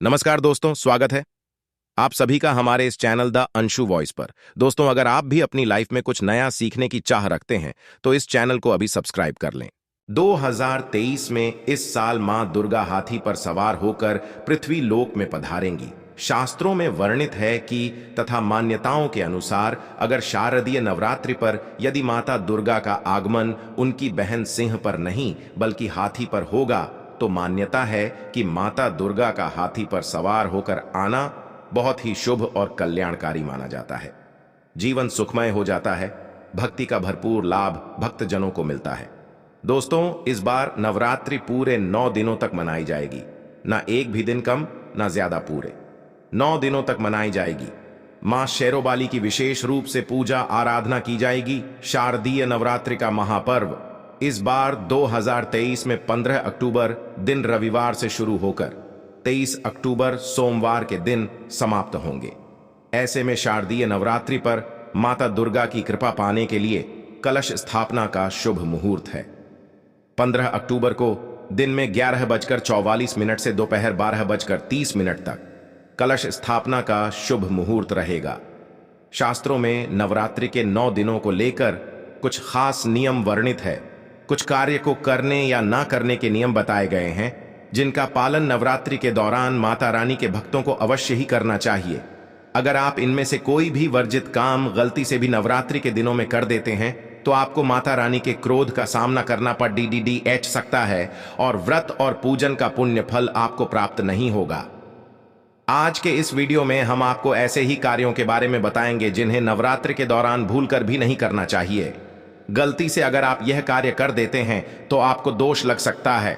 नमस्कार दोस्तों, स्वागत है आप सभी का हमारे इस चैनल द अंशु वॉइस पर। दोस्तों, अगर आप भी अपनी लाइफ में कुछ नया सीखने की चाह रखते हैं तो इस चैनल को अभी सब्सक्राइब कर लें। 2023 में इस साल मां दुर्गा हाथी पर सवार होकर पृथ्वी लोक में पधारेंगी। शास्त्रों में वर्णित है कि तथा मान्यताओं के अनुसार अगर शारदीय नवरात्रि पर यदि माता दुर्गा का आगमन उनकी बहन सिंह पर नहीं बल्कि हाथी पर होगा तो मान्यता है कि माता दुर्गा का हाथी पर सवार होकर आना बहुत ही शुभ और कल्याणकारी माना जाता है। जीवन सुखमय हो जाता है, भक्ति का भरपूर लाभ भक्तजनों को मिलता है। दोस्तों, इस बार नवरात्रि पूरे 9 दिनों तक मनाई जाएगी, ना एक भी दिन कम ना ज्यादा, पूरे 9 दिनों तक मनाई जाएगी। मां शेरोबाली की विशेष रूप से पूजा आराधना की जाएगी। शारदीय नवरात्रि का महापर्व इस बार 2023 में 15 अक्टूबर दिन रविवार से शुरू होकर 23 अक्टूबर सोमवार के दिन समाप्त होंगे। ऐसे में शारदीय नवरात्रि पर माता दुर्गा की कृपा पाने के लिए कलश स्थापना का शुभ मुहूर्त है। 15 अक्टूबर को दिन में 11:44 से दोपहर 12:30 तक कलश स्थापना का शुभ मुहूर्त रहेगा। शास्त्रों में नवरात्रि के 9 दिनों को लेकर कुछ खास नियम वर्णित है। कुछ कार्य को करने या ना करने के नियम बताए गए हैं जिनका पालन नवरात्रि के दौरान माता रानी के भक्तों को अवश्य ही करना चाहिए। अगर आप इनमें से कोई भी वर्जित काम गलती से भी नवरात्रि के दिनों में कर देते हैं तो आपको माता रानी के क्रोध का सामना करना पड़ DDDH सकता है और व्रत और पूजन का पुण्य फल आपको प्राप्त नहीं होगा। आज के इस वीडियो में हम आपको ऐसे ही कार्यों के बारे में बताएंगे जिन्हें नवरात्रि के दौरान भूलकर भी नहीं करना चाहिए। गलती से अगर आप यह कार्य कर देते हैं तो आपको दोष लग सकता है।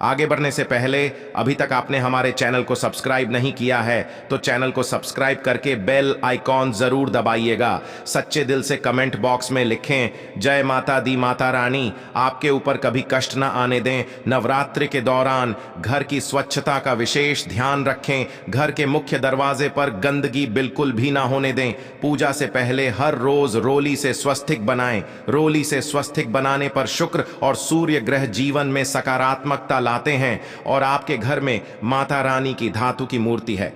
आगे बढ़ने से पहले अभी तक आपने हमारे चैनल को सब्सक्राइब नहीं किया है तो चैनल को सब्सक्राइब करके बेल आइकॉन जरूर दबाइएगा। सच्चे दिल से कमेंट बॉक्स में लिखें, जय माता दी माता रानी आपके ऊपर कभी कष्ट ना आने दें। नवरात्रि के दौरान घर की स्वच्छता का विशेष ध्यान रखें। घर के मुख्य दरवाजे पर गंदगी बिल्कुल भी ना होने दें। पूजा से पहले हर रोज रोली से स्वस्तिक बनाएं। रोली से स्वस्तिक बनाने पर शुक्र और सूर्य ग्रह जीवन में सकारात्मकता लाते हैं और आपके घर में माता रानी की धातु की मूर्ति है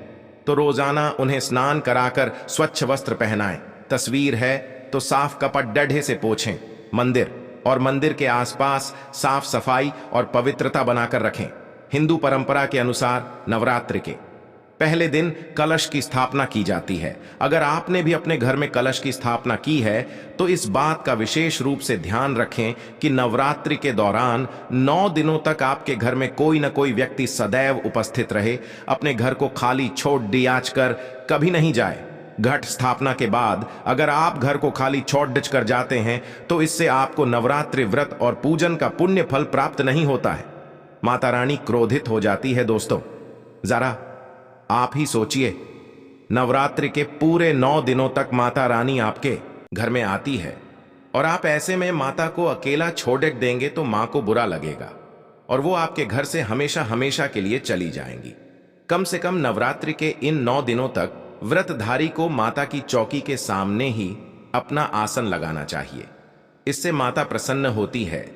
तो रोजाना उन्हें स्नान कराकर स्वच्छ वस्त्र पहनाएं। तस्वीर है तो साफ कपट डढ़े से पोंछें। मंदिर और मंदिर के आसपास साफ सफाई और पवित्रता बनाकर रखें। हिंदू परंपरा के अनुसार नवरात्रि के पहले दिन कलश की स्थापना की जाती है। अगर आपने भी अपने घर में कलश की स्थापना की है तो इस बात का विशेष रूप से ध्यान रखें कि नवरात्रि के दौरान 9 दिनों तक आपके घर में कोई न कोई व्यक्ति सदैव उपस्थित रहे। अपने घर को खाली छोड़ डियाच कर कभी नहीं जाए। घट स्थापना के बाद अगर आप घर को खाली छोड़ डिच कर जाते हैं तो इससे आपको नवरात्रि व्रत और पूजन का पुण्य फल प्राप्त नहीं होता है। माता रानी क्रोधित हो जाती है। दोस्तों, जरा आप ही सोचिए, नवरात्रि के पूरे 9 दिनों तक माता रानी आपके घर में आती है और आप ऐसे में माता को अकेला छोड़ देंगे तो मां को बुरा लगेगा और वो आपके घर से हमेशा हमेशा के लिए चली जाएंगी। कम से कम नवरात्रि के इन 9 दिनों तक व्रतधारी को माता की चौकी के सामने ही अपना आसन लगाना चाहिए। इससे माता प्रसन्न होती है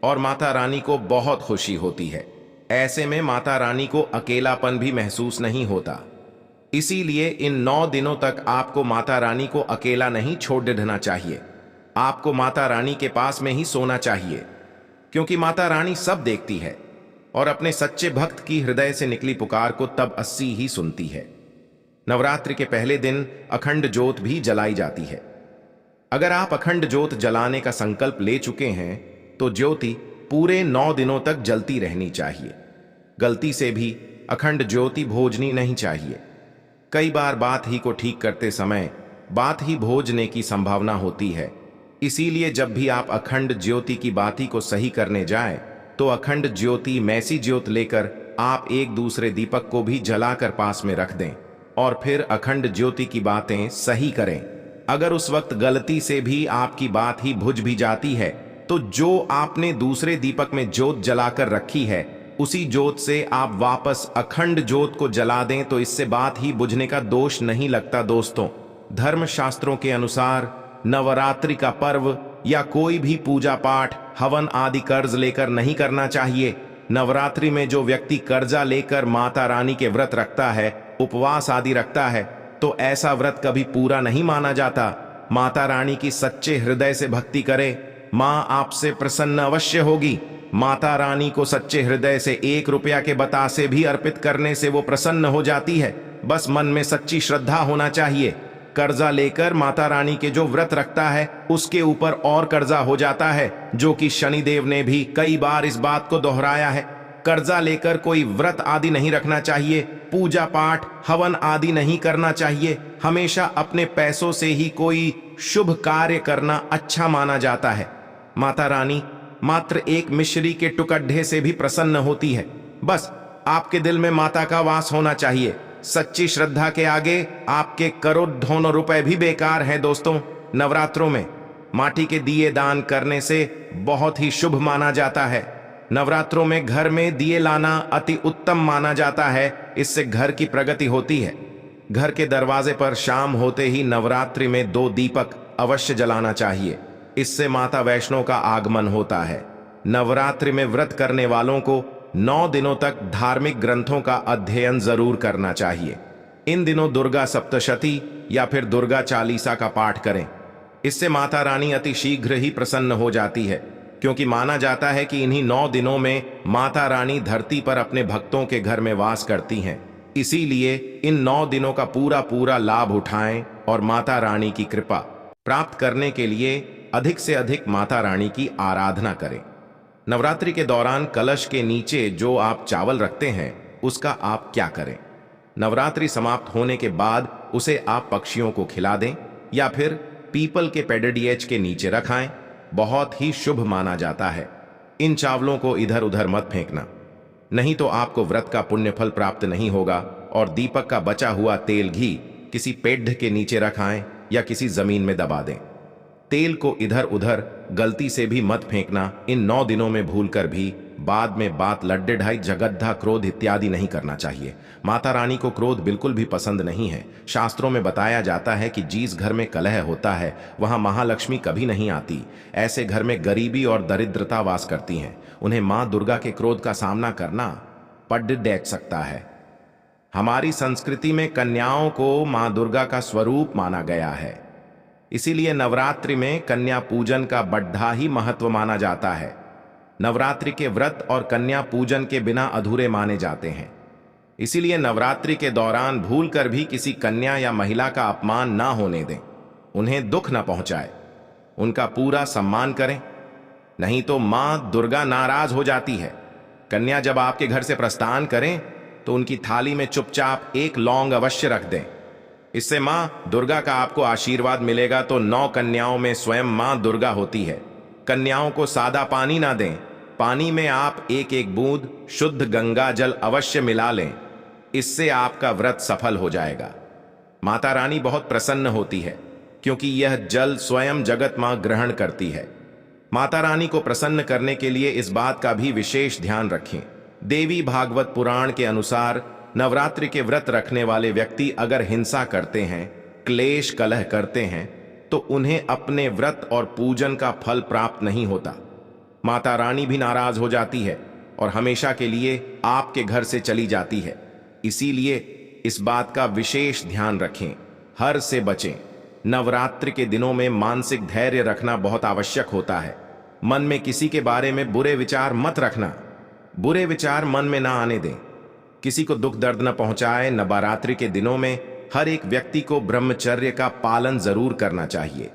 और माता रानी को बहुत खुशी होती है। ऐसे में माता रानी को अकेलापन भी महसूस नहीं होता। इसीलिए इन 9 दिनों तक आपको माता रानी को अकेला नहीं छोड़ देना चाहिए। आपको माता रानी के पास में ही सोना चाहिए क्योंकि माता रानी सब देखती है और अपने सच्चे भक्त की हृदय से निकली पुकार को तब 80 ही सुनती है। नवरात्रि के पहले दिन अखंड ज्योत भी जलाई जाती है। अगर आप अखंड ज्योत जलाने का संकल्प ले चुके हैं तो ज्योति पूरे 9 दिनों तक जलती रहनी चाहिए। गलती से भी अखंड ज्योति भोजनी नहीं चाहिए। कई बार बात ही को ठीक करते समय बात ही भोजने की संभावना होती है। इसीलिए जब भी आप अखंड ज्योति की बाती को सही करने जाएं तो अखंड ज्योति मैसी ज्योत लेकर आप एक दूसरे दीपक को भी जलाकर पास में रख दें और फिर अखंड ज्योति की बातें सही करें। अगर उस वक्त गलती से भी आपकी बात ही बुझ भी जाती है तो जो आपने दूसरे दीपक में ज्योत जलाकर रखी है उसी ज्योत से आप वापस अखंड ज्योत को जला दें तो इससे बात ही बुझने का दोष नहीं लगता। दोस्तों, धर्म शास्त्रों के अनुसार नवरात्रि का पर्व या कोई भी पूजा पाठ हवन आदि कर्ज लेकर नहीं करना चाहिए। नवरात्रि में जो व्यक्ति कर्जा लेकर माता रानी के व्रत रखता है, उपवास आदि रखता है, तो ऐसा व्रत कभी पूरा नहीं माना जाता। माता रानी की सच्चे हृदय से भक्ति करे, मां आपसे प्रसन्न अवश्य होगी। माता रानी को सच्चे हृदय से 1 रुपया के बतासे भी अर्पित करने से वो प्रसन्न हो जाती है। बस मन में सच्ची श्रद्धा होना चाहिए। कर्जा लेकर माता रानी के जो व्रत रखता है उसके ऊपर और कर्जा हो जाता है, जो कि शनिदेव ने भी कई बार इस बात को दोहराया है। कर्जा लेकर कोई व्रत आदि नहीं रखना चाहिए, पूजा पाठ हवन आदि नहीं करना चाहिए। हमेशा अपने पैसों से ही कोई शुभ कार्य करना अच्छा माना जाता है। माता रानी मात्र एक मिश्री के टुकड्ढे से भी प्रसन्न होती है। बस आपके दिल में माता का वास होना चाहिए। सच्ची श्रद्धा के आगे आपके करोड़ों रुपए भी बेकार हैं। दोस्तों, नवरात्रों में माटी के दिए दान करने से बहुत ही शुभ माना जाता है। नवरात्रों में घर में दिए लाना अति उत्तम माना जाता है। इससे घर की प्रगति होती है। घर के दरवाजे पर शाम होते ही नवरात्रि में 2 दीपक अवश्य जलाना चाहिए। इससे माता वैष्णो का आगमन होता है। नवरात्रि में व्रत करने वालों को 9 दिनों तक धार्मिक ग्रंथों का अध्ययन जरूर करना चाहिए। इन दिनों दुर्गा सप्तशती या फिर दुर्गा चालीसा का पाठ करें। इससे माता रानी अति शीघ्र ही प्रसन्न हो जाती है, क्योंकि माना जाता है कि इन्हीं 9 दिनों में माता रानी धरती पर अपने भक्तों के घर में वास करती हैं। इसीलिए इन 9 दिनों का पूरा लाभ उठाएं और माता रानी की कृपा प्राप्त करने के लिए अधिक से अधिक माता रानी की आराधना करें। नवरात्रि के दौरान कलश के नीचे जो आप चावल रखते हैं उसका आप क्या करें? नवरात्रि समाप्त होने के बाद उसे आप पक्षियों को खिला दें या फिर पीपल के पेडडीएच के नीचे रखाएं। बहुत ही शुभ माना जाता है। इन चावलों को इधर उधर मत फेंकना, नहीं तो आपको व्रत का पुण्य फल प्राप्त नहीं होगा। और दीपक का बचा हुआ तेल घी किसी पेड़ के नीचे रखाएं या किसी जमीन में दबा दें। तेल को इधर उधर गलती से भी मत फेंकना। इन 9 दिनों में भूलकर भी बाद में बात लड्डे ढाई जगद्धा क्रोध इत्यादि नहीं करना चाहिए। माता रानी को क्रोध बिल्कुल भी पसंद नहीं है। शास्त्रों में बताया जाता है कि जिस घर में कलह होता है वहां महालक्ष्मी कभी नहीं आती। ऐसे घर में गरीबी और दरिद्रता वास करती हैं। उन्हें मां दुर्गा के क्रोध का सामना करना पड़ देख सकता है। हमारी संस्कृति में कन्याओं को मां दुर्गा का स्वरूप माना गया है। इसीलिए नवरात्रि में कन्या पूजन का बढ़ा ही महत्व माना जाता है। नवरात्रि के व्रत और कन्या पूजन के बिना अधूरे माने जाते हैं। इसीलिए नवरात्रि के दौरान भूलकर भी किसी कन्या या महिला का अपमान ना होने दें, उन्हें दुख न पहुंचाए, उनका पूरा सम्मान करें, नहीं तो मां दुर्गा नाराज हो जाती है। कन्या जब आपके घर से प्रस्थान करें तो उनकी थाली में चुपचाप 1 लौंग अवश्य रख दें। इससे मां दुर्गा का आपको आशीर्वाद मिलेगा। तो 9 कन्याओं में स्वयं मां दुर्गा होती है। कन्याओं को सादा पानी ना दें, पानी में आप 1-1 बूंद शुद्ध गंगा जल अवश्य मिला लें। इससे आपका व्रत सफल हो जाएगा। माता रानी बहुत प्रसन्न होती है, क्योंकि यह जल स्वयं जगत मां ग्रहण करती है। माता रानी को प्रसन्न करने के लिए इस बात का भी विशेष ध्यान रखें। देवी भागवत पुराण के अनुसार नवरात्रि के व्रत रखने वाले व्यक्ति अगर हिंसा करते हैं, क्लेश कलह करते हैं, तो उन्हें अपने व्रत और पूजन का फल प्राप्त नहीं होता। माता रानी भी नाराज हो जाती है और हमेशा के लिए आपके घर से चली जाती है। इसीलिए इस बात का विशेष ध्यान रखें, हर से बचें। नवरात्रि के दिनों में मानसिक धैर्य रखना बहुत आवश्यक होता है। मन में किसी के बारे में बुरे विचार मत रखना, बुरे विचार मन में ना आने दें। किसी को दुख दर्द न पहुंचाए। नवरात्रि के दिनों में हर एक व्यक्ति को ब्रह्मचर्य का पालन जरूर करना चाहिए।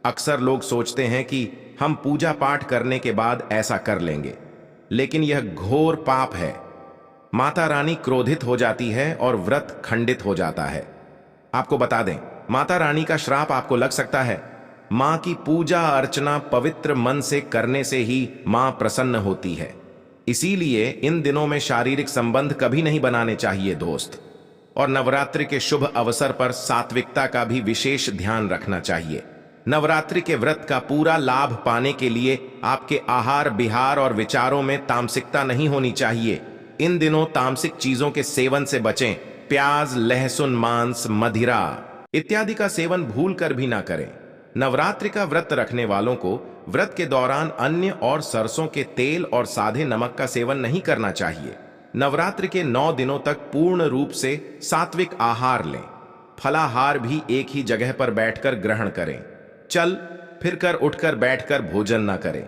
अक्सर लोग सोचते हैं कि हम पूजा पाठ करने के बाद ऐसा कर लेंगे, लेकिन यह घोर पाप है। माता रानी क्रोधित हो जाती है और व्रत खंडित हो जाता है। आपको बता दें, माता रानी का श्राप आपको लग सकता है। मां की पूजा अर्चना पवित्र मन से करने से ही मां प्रसन्न होती है। इसीलिए इन दिनों में शारीरिक संबंध कभी नहीं बनाने चाहिए दोस्त। और नवरात्रि के शुभ अवसर पर सात्विकता का भी विशेष ध्यान रखना चाहिए। नवरात्रि के व्रत का पूरा लाभ पाने के लिए आपके आहार विहार और विचारों में तामसिकता नहीं होनी चाहिए। इन दिनों तामसिक चीजों के सेवन से बचें। प्याज, लहसुन, मांस, मदिरा इत्यादि का सेवन भूल कर भी ना करें। नवरात्रि का व्रत रखने वालों को व्रत के दौरान अन्य और सरसों के तेल और सादे नमक का सेवन नहीं करना चाहिए। नवरात्र के 9 दिनों तक पूर्ण रूप से सात्विक आहार लें। फलाहार भी एक ही जगह पर बैठकर ग्रहण करें। चल फिर कर उठकर बैठकर भोजन न करें।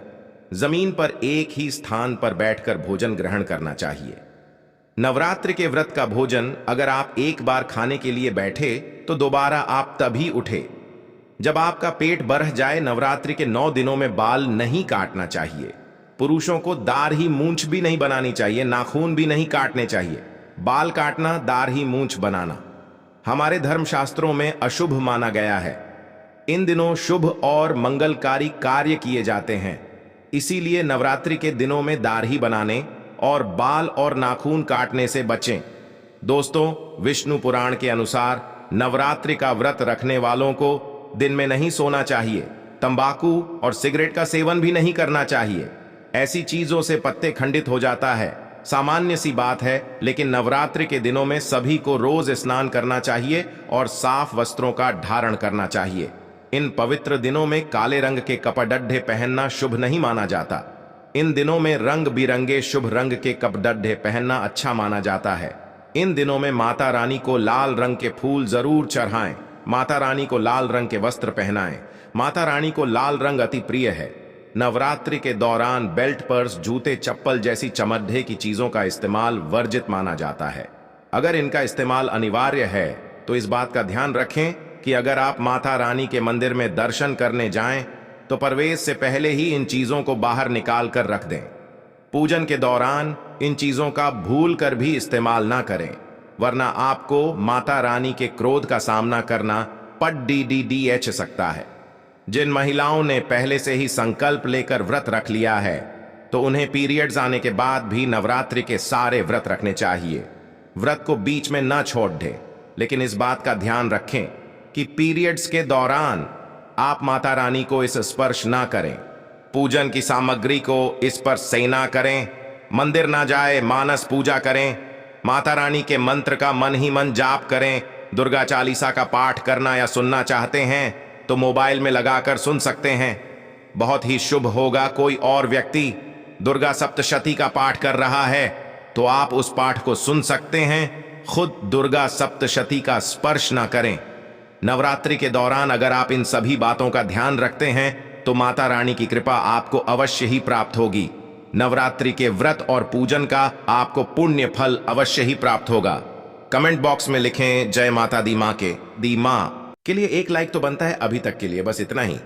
जमीन पर एक ही स्थान पर बैठकर भोजन ग्रहण करना चाहिए। नवरात्र के व्रत का भोजन अगर आप एक बार खाने के लिए बैठे तो दोबारा आप तभी उठे जब आपका पेट भर जाए। नवरात्रि के 9 दिनों में बाल नहीं काटना चाहिए। पुरुषों को दाढ़ी मूंछ भी नहीं बनानी चाहिए, नाखून भी नहीं काटने चाहिए। बाल काटना, दाढ़ी मूंछ बनाना हमारे धर्मशास्त्रों में अशुभ माना गया है। इन दिनों शुभ और मंगलकारी कार्य किए जाते हैं, इसीलिए नवरात्रि के दिनों में दाढ़ी बनाने और बाल और नाखून काटने से बचें। दोस्तों, विष्णु पुराण के अनुसार नवरात्रि का व्रत रखने वालों को दिन में नहीं सोना चाहिए। तंबाकू और सिगरेट का सेवन भी नहीं करना चाहिए। ऐसी चीजों से पत्ते खंडित हो जाता है। सामान्य सी बात है, लेकिन नवरात्रि के दिनों में सभी को रोज स्नान करना चाहिए और साफ वस्त्रों का धारण करना चाहिए। इन पवित्र दिनों में काले रंग के कपड़े पहनना शुभ नहीं माना जाता। इन दिनों में रंग बिरंगे शुभ रंग के कपड़े पहनना अच्छा माना जाता है। इन दिनों में माता रानी को लाल रंग के फूल जरूर चढ़ाएं। माता रानी को लाल रंग के वस्त्र पहनाएं। माता रानी को लाल रंग अति प्रिय है। नवरात्रि के दौरान बेल्ट, पर्स, जूते, चप्पल जैसी चमड़े की चीजों का इस्तेमाल वर्जित माना जाता है। अगर इनका इस्तेमाल अनिवार्य है तो इस बात का ध्यान रखें कि अगर आप माता रानी के मंदिर में दर्शन करने जाएं तो प्रवेश से पहले ही इन चीजों को बाहर निकाल कर रख दें। पूजन के दौरान इन चीजों का भूल कर भी इस्तेमाल ना करें, वरना आपको माता रानी के क्रोध का सामना करना पड़ सकता है। जिन महिलाओं ने पहले से ही संकल्प लेकर व्रत रख लिया है तो उन्हें पीरियड्स आने के बाद भी नवरात्रि के सारे व्रत रखने चाहिए। व्रत को बीच में ना छोड़ दें, लेकिन इस बात का ध्यान रखें कि पीरियड्स के दौरान आप माता रानी को इस स्पर्श ना करें। पूजन की सामग्री को इस पर सेना करें। मंदिर ना जाए, मानस पूजा करें। माता रानी के मंत्र का मन ही मन जाप करें। दुर्गा चालीसा का पाठ करना या सुनना चाहते हैं तो मोबाइल में लगाकर सुन सकते हैं। बहुत ही शुभ होगा। कोई और व्यक्ति दुर्गा सप्तशती का पाठ कर रहा है तो आप उस पाठ को सुन सकते हैं। खुद दुर्गा सप्तशती का स्पर्श ना करें। नवरात्रि के दौरान अगर आप इन सभी बातों का ध्यान रखते हैं तो माता रानी की कृपा आपको अवश्य ही प्राप्त होगी। नवरात्रि के व्रत और पूजन का आपको पुण्य फल अवश्य ही प्राप्त होगा। कमेंट बॉक्स में लिखें जय माता दी मां के लिए एक लाइक तो बनता है। अभी तक के लिए बस इतना ही।